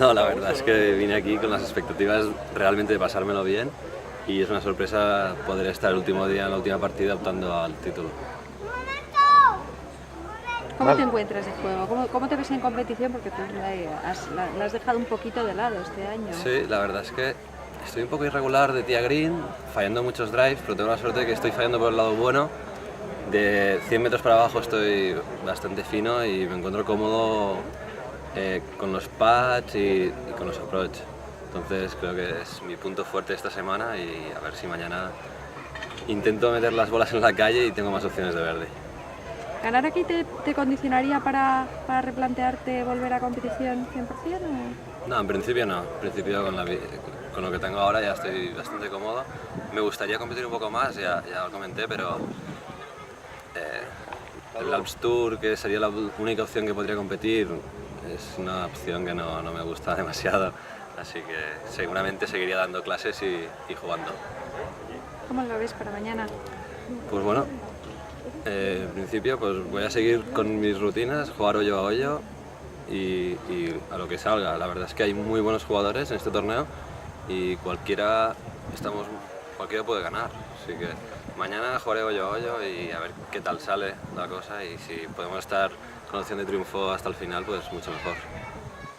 No, la verdad es que vine aquí con las expectativas realmente de pasármelo bien y es una sorpresa poder estar el último día en la última partida optando al título. ¿Cómo te encuentras de juego? ¿Cómo te ves en competición? Porque tú la has dejado un poquito de lado este año. Sí, la verdad es que estoy un poco irregular de tía green, fallando muchos drives, pero tengo la suerte de que estoy fallando por el lado bueno. De 100 metros para abajo estoy bastante fino y me encuentro cómodo con los pads y con los approach. Entonces creo que es mi punto fuerte esta semana y a ver si mañana intento meter las bolas en la calle y tengo más opciones de verde. ¿Ganar aquí te condicionaría para replantearte volver a competición 100% o...? No, en principio no. En principio con lo que tengo ahora ya estoy bastante cómodo. Me gustaría competir un poco más, ya lo comenté, pero el Alps Tour, que sería la única opción que podría competir, es una opción que no me gusta demasiado. Así que seguramente seguiría dando clases y jugando. ¿Cómo lo ves para mañana? Pues bueno, en principio pues voy a seguir con mis rutinas, jugar hoyo a hoyo y a lo que salga. La verdad es que hay muy buenos jugadores en este torneo y cualquiera puede ganar. Así que mañana jugaré hoyo a hoyo y a ver qué tal sale la cosa y si podemos estar con opción de triunfo hasta el final, pues mucho mejor.